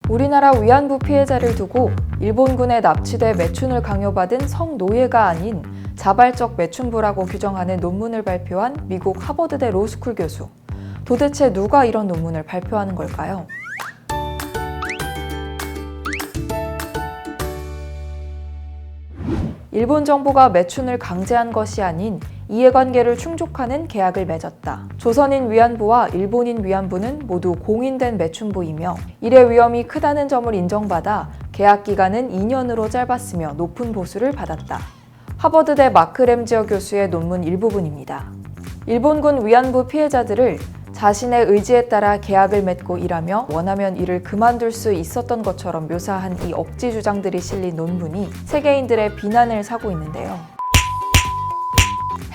우리나라 위안부 피해자를 두고 일본군에 납치돼 매춘을 강요받은 성노예가 아닌 자발적 매춘부라고 규정하는 논문을 발표한 미국 하버드대 로스쿨 교수. 도대체 누가 이런 논문을 발표하는 걸까요? 일본 정부가 매춘을 강제한 것이 아닌 이해관계를 충족하는 계약을 맺었다. 조선인 위안부와 일본인 위안부는 모두 공인된 매춘부이며 일의 위험이 크다는 점을 인정받아 계약 기간은 2년으로 짧았으며 높은 보수를 받았다. 하버드대 마크 램지어 교수의 논문 일부분입니다. 일본군 위안부 피해자들을 자신의 의지에 따라 계약을 맺고 일하며 원하면 일을 그만둘 수 있었던 것처럼 묘사한 이 억지 주장들이 실린 논문이 세계인들의 비난을 사고 있는데요.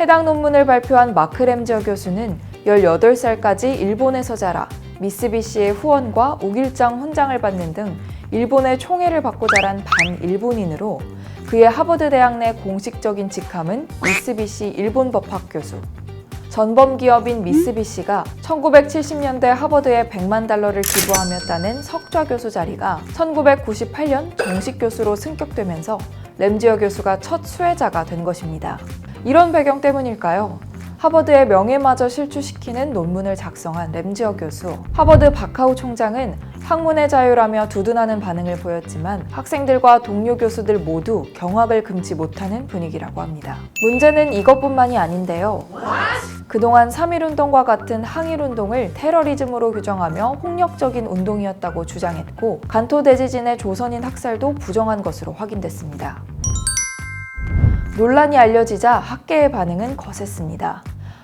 해당 논문을 발표한 마크 램지어 교수는 18살까지 일본에서 자라 미쓰비시의 후원과 옥일장 훈장을 받는 등 일본의 총애를 받고 자란 반일본인으로 그의 하버드 대학 내 공식적인 직함은 미쓰비시 일본법학 교수. 전범 기업인 미쓰비시가 1970년대 하버드에 $1,000,000를 기부하며 따낸 석좌 교수 자리가 1998년 정식 교수로 승격되면서 램지어 교수가 첫 수혜자가 된 것입니다. 이런 배경 때문일까요? 하버드의 명예마저 실추시키는 논문을 작성한 램지어 교수. 하버드 박하우 총장은 학문의 자유라며 두둔하는 반응을 보였지만 학생들과 동료 교수들 모두 경악을 금치 못하는 분위기라고 합니다. 문제는 이것뿐만이 아닌데요. 그동안 3.1운동과 같은 항일운동을 테러리즘으로 규정하며 폭력적인 운동이었다고 주장했고 간토 대지진의 조선인 학살도 부정한 것으로 확인됐습니다. 논란이 알려지자 학계의 반응은 거셌습니다.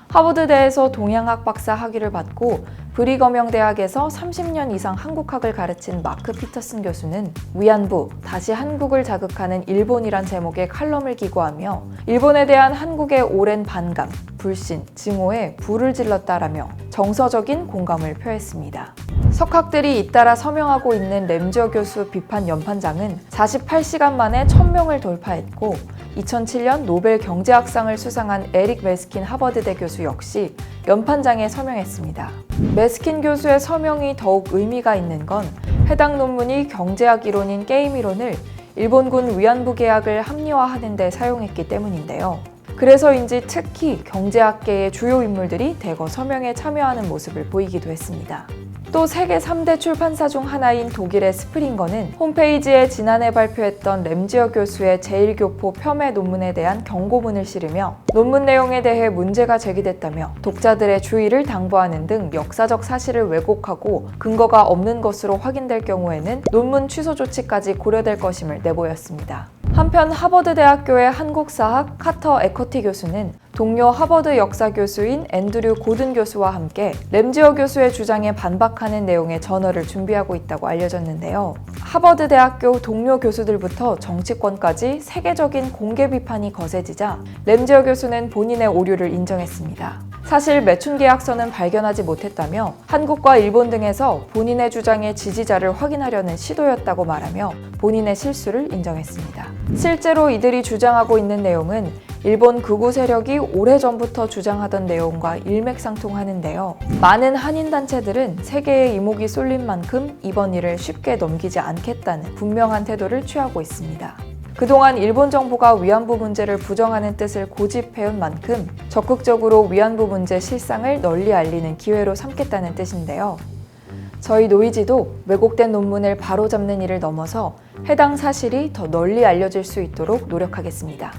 하버드대에서 동양학 박사 학위를 받고 브리거명 대학에서 30년 이상 한국학을 가르친 마크 피터슨 교수는 위안부, 다시 한국을 자극하는 일본이란 제목의 칼럼을 기고하며 일본에 대한 한국의 오랜 반감, 불신, 증오에 불을 질렀다라며 정서적인 공감을 표했습니다. 석학들이 잇따라 서명하고 있는 램지어 교수 비판 연판장은 48시간 만에 1,000명을 돌파했고 2007년 노벨 경제학상을 수상한 에릭 메스킨 하버드대 교수 역시 연판장에 서명했습니다. 메스킨 교수의 서명이 더욱 의미가 있는 건 해당 논문이 경제학 이론인 게임 이론을 일본군 위안부 계약을 합리화하는 데 사용했기 때문인데요. 그래서인지 특히 경제학계의 주요 인물들이 대거 서명에 참여하는 모습을 보이기도 했습니다. 또 세계 3대 출판사 중 하나인 독일의 스프링거는 홈페이지에 지난해 발표했던 램지어 교수의 제1교포 폄훼 논문에 대한 경고문을 실으며 논문 내용에 대해 문제가 제기됐다며 독자들의 주의를 당부하는 등 역사적 사실을 왜곡하고 근거가 없는 것으로 확인될 경우에는 논문 취소 조치까지 고려될 것임을 내보였습니다. 한편 하버드대학교의 한국사학 카터 에커티 교수는 동료 하버드 역사 교수인 앤드류 고든 교수와 함께 램지어 교수의 주장에 반박하는 내용의 저널을 준비하고 있다고 알려졌는데요. 하버드 대학교 동료 교수들부터 정치권까지 세계적인 공개 비판이 거세지자 램지어 교수는 본인의 오류를 인정했습니다. 사실 매춘 계약서는 발견하지 못했다며 한국과 일본 등에서 본인의 주장의 지지자를 확인하려는 시도였다고 말하며 본인의 실수를 인정했습니다. 실제로 이들이 주장하고 있는 내용은 일본 극우 세력이 오래전부터 주장하던 내용과 일맥상통하는데요. 많은 한인단체들은 세계의 이목이 쏠린 만큼 이번 일을 쉽게 넘기지 않겠다는 분명한 태도를 취하고 있습니다. 그동안 일본 정부가 위안부 문제를 부정하는 뜻을 고집해온 만큼 적극적으로 위안부 문제 실상을 널리 알리는 기회로 삼겠다는 뜻인데요. 저희 노이지도 왜곡된 논문을 바로잡는 일을 넘어서 해당 사실이 더 널리 알려질 수 있도록 노력하겠습니다.